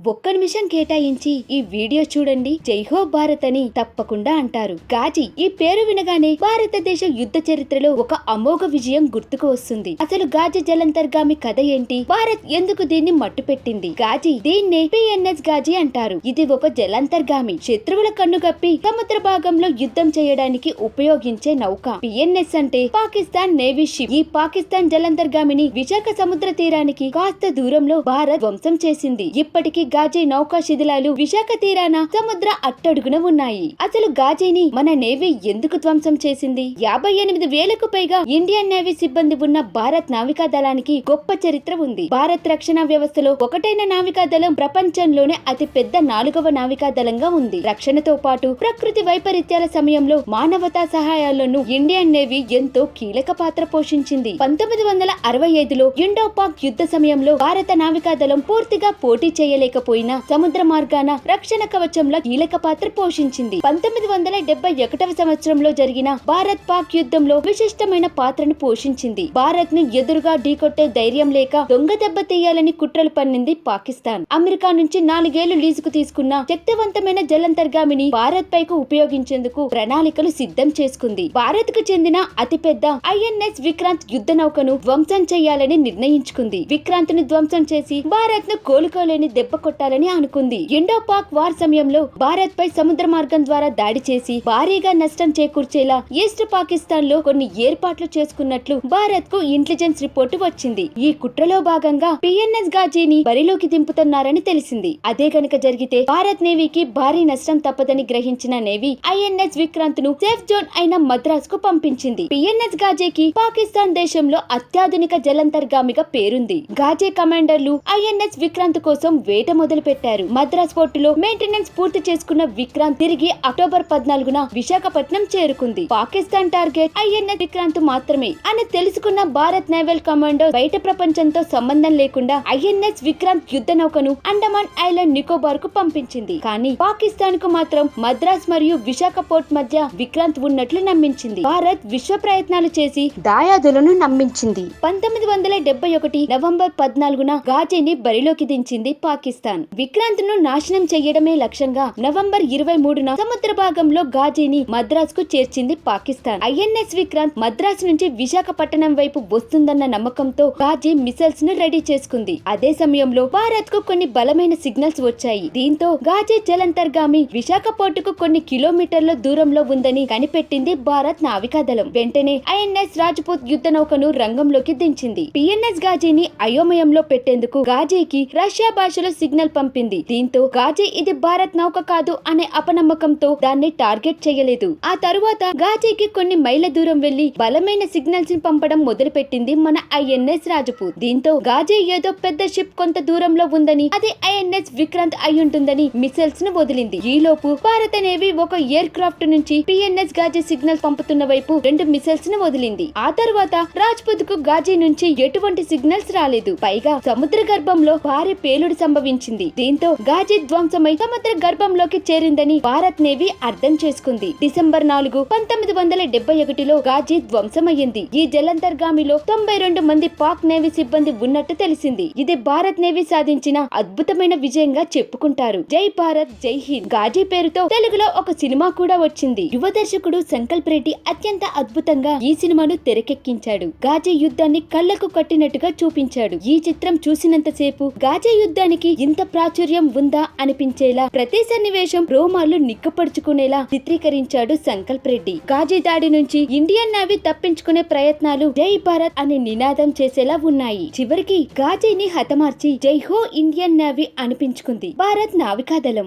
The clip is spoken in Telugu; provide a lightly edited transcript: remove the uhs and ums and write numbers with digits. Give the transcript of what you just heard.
ఒక్క నిమిషం కేటాయించి ఈ వీడియో చూడండి. జై హో భారత్ అని తప్పకుండా అంటారు. గాజీ ఈ పేరు వినగానే భారతదేశ యుద్ధ చరిత్రలో ఒక అమోఘ విజయం గుర్తుకు వస్తుంది. అసలు గాజీ జలంతర్గామి కథ ఏంటి? భారత్ ఎందుకు దీన్ని మట్టుపెట్టింది? గాజీ, దీన్నే పిఎన్ఎస్ గాజీ అంటారు. ఇది ఒక జలంతర్గామి, శత్రువుల కన్నుగప్పి సముద్ర భాగంలో యుద్ధం చేయడానికి ఉపయోగించే నౌక. పిఎన్ఎస్ అంటే పాకిస్తాన్ నేవీ షిప్. ఈ పాకిస్తాన్ జలంతర్గామిని విశాఖ సముద్ర తీరానికి కాస్త దూరంలో భారత్ ధ్వంసం చేసింది. ఇప్పటికీ గాజీ నౌకా శిథిలాలు విశాఖ తీరాన సముద్ర అట్టడుగున ఉన్నాయి. అసలు గాజీని మన నేవీ ఎందుకు ధ్వంసం చేసింది? 58,000కు పైగా ఇండియన్ నేవీ సిబ్బంది ఉన్న భారత్ నావికా దళానికి గొప్ప చరిత్ర ఉంది. భారత్ రక్షణ వ్యవస్థలో ఒకటైన నావికా దళం ప్రపంచంలోనే అతి పెద్ద 4వ నావికా దళంగా ఉంది. రక్షణతో పాటు ప్రకృతి వైపరీత్యాల సమయంలో మానవతా సహాయాలను ఇండియన్ నేవీ ఎంతో కీలక పాత్ర పోషించింది. 1965లో ఇండో పాక్ యుద్ధ సమయంలో భారత నావికా దళం పూర్తిగా పోటీ చేయలేకపోయినా సముద్ర మార్గాన రక్షణ కవచంలో కీలక పాత్ర పోషించింది. 1971వ సంవత్సరంలో జరిగిన భారత్ పాక్ యుద్ధంలో విశిష్టమైన పాత్రను పోషించింది. భారత్ ని ఎదురుగా ఢీకొట్టే ధైర్యం లేక దొంగ దెబ్బ తీయాలని కుట్రలు పన్నింది పాకిస్తాన్. అమెరికా నుంచి 4 ఏళ్లు లీజుకు తీసుకున్న శక్తివంతమైన జలంతర్గామిని భారత్ పైకు ఉపయోగించేందుకు ప్రణాళికలు సిద్ధం చేసుకుంది. భారత్ కు చెందిన అతిపెద్ద ఐఎన్ఎస్ విక్రాంత్ యుద్ధ నౌకను ధ్వంసం చేయాలని నిర్ణయించుకుంది. విక్రాంత్ ను ధ్వంసం చేసి భారత్ ను కోలుకోలేని దెబ్బ కొట్టాలని అనుకుంది. ఇండో పాక్ వార్ సమయంలో భారత్ పై సముద్ర మార్గం ద్వారా దాడి చేసి భారీగా నష్టం చేకూర్చేలా ఈస్ట్ పాకిస్తాన్ లో కొన్ని ఏర్పాట్లు చేసుకున్నట్లు భారత్ కు ఇంటెలిజెన్స్ రిపోర్టు వచ్చింది. ఈ కుట్రలో భాగంగా పిఎన్ఎస్ గాజీని బరిలోకి దింపుతున్నారని తెలిసింది. అదే గనుక జరిగితే భారత్ నేవీకి భారీ నష్టం తప్పదని గ్రహించిన నేవీ ఐఎన్ఎస్ విక్రాంత్ ను సేఫ్ జోన్ అయిన మద్రాస్ కు పంపించింది. పిఎన్ఎస్ గాజీకి పాకిస్తాన్ దేశంలో అత్యాధునిక జలంతర్గామిగా పేరుంది. గాజీ కమాండర్లు ఐఎన్ఎస్ విక్రాంత్ కోసం వేట మొదలు పెట్టారు. మద్రాస్ పోర్టులో మెయింటెనెన్స్ పూర్తి చేసుకున్న విక్రాంత్ తిరిగి అక్టోబర్ 14న విశాఖపట్నం చేరుకుంది. పాకిస్తాన్ టార్గెట్ ఐఎన్ఎస్ విక్రాంత్ మాత్రమే అని తెలుసుకున్న భారత్ నేవల్ కమాండర్ బయట ప్రపంచంతో సంబంధం లేకుండా ఐఎన్ఎస్ విక్రాంత్ యుద్ధ నౌకను అండమాన్ ఐలాండ్ నికోబార్ కు పంపించింది. కానీ పాకిస్తాన్ కు మాత్రం మద్రాస్ మరియు విశాఖ పోర్ట్ మధ్య విక్రాంత్ ఉన్నట్లు నమ్మించింది. భారత్ విశ్వ ప్రయత్నాలు చేసి దాయాదులను నమ్మించింది. 1971 నవంబర్ 14న గాజీని బరిలోకి దించింది పాకిస్తాన్. విక్రాంత్ ను నాశనం చేయడమే లక్ష్యంగా నవంబర్ 23న సముద్ర భాగంలో గాజీని మద్రాస్ కు చేర్చింది పాకిస్తాన్. ఐఎన్ఎస్ విక్రాంత్ మద్రాస్ నుంచి విశాఖపట్నం వైపు వస్తుందన్న నమ్మకంతో గాజీ మిసైల్స్ ను రెడీ చేసుకుంది. అదే సమయంలో భారత్ కు కొన్ని బలమైన సిగ్నల్స్ వచ్చాయి. దీంతో గాజీ జలంతర్గామి విశాఖ పోర్టుకు కొన్ని కిలోమీటర్ల దూరంలో ఉందని కనిపెట్టింది భారత్ నావికా దళం. వెంటనే ఐఎన్ఎస్ రాజ్పుత్ యుద్ధ నౌకను రంగంలోకి దించింది. పిఎన్ఎస్ గాజీని అయోమయంలో పెట్టేందుకు గాజీకి రష్యా భాషలో సిగ్నల్ పంపింది. దీంతో గాజీ ఇది భారత్ నౌక కాదు అనే అపనమ్మకంతో దాన్ని టార్గెట్ చేయలేదు. ఆ తరువాత గాజీకి కొన్ని మైళ్ళ దూరం వెళ్లి బలమైన సిగ్నల్స్ ని పంపడం మొదలుపెట్టింది మన ఐఎన్ఎస్ రాజ్పుత్. దీంతో గాజీ ఏదో పెద్ద షిప్ కొంత దూరంలో ఉందని, అది ఐఎన్ఎస్ విక్రాంత్ అయ్యుంటుందని మిసైల్స్ ను వదిలింది. ఈలోపు భారత నేవీ ఒక ఎయిర్ క్రాఫ్ట్ నుంచి పిఎన్ఎస్ గాజీ సిగ్నల్ పంపుతున్న వైపు 2 మిసైల్స్ ను వదిలింది. ఆ తర్వాత రాజ్పుత్ కు గాజీ నుంచి ఎటువంటి సిగ్నల్స్ రాలేదు. పైగా సముద్ర గర్భంలో భారీ పేలుడు సంభవించింది. దీంతో గాజీ ధ్వంసమై సముద్ర గర్భంలోకి చేరిందని భారత్ నేవీ అర్థం చేసుకుంది. డిసెంబర్ 4, 1971లో గాజీ ధ్వంసమయ్యింది. ఈ జలంతర్గామిలో 92 మంది పాక్ నేవీ సిబ్బంది ఉన్నట్టు తెలిసింది. ఇది భారత్ నేవీ సాధించిన అద్భుతమైన విజయంగా చెప్పుకుంటారు. జై భారత్, జై హింద్. గాజీ పేరుతో తెలుగులో ఒక సినిమా కూడా వచ్చింది. యువ దర్శకుడు సంకల్ప్ రెడ్డి అత్యంత అద్భుతంగా ఈ సినిమాను తెరకెక్కించాడు. గాజీ యుద్ధాన్ని కళ్లకు కట్టినట్టుగా చూపించాడు. ఈ చిత్రం చూసినంతసేపు గాజీ యుద్ధానికి ఇంత ప్రాచుర్యం ఉందా అనిపించేలా, ప్రతి సన్నివేశం రోమాలు నిక్కపడుచుకునేలా చిత్రీకరించాడు సంకల్ప్ రెడ్డి. గాజీ దాడి నుంచి ఇండియన్ నేవీ తప్పించుకునే ప్రయత్నాలు జై భారత్ అనే నినాదం చేసేలా ఉన్నాయి. చివరికి గాజీని హతమార్చి జై హో ఇండియన్ నేవీ అనిపించుకుంది భారత్ నావికాదళం.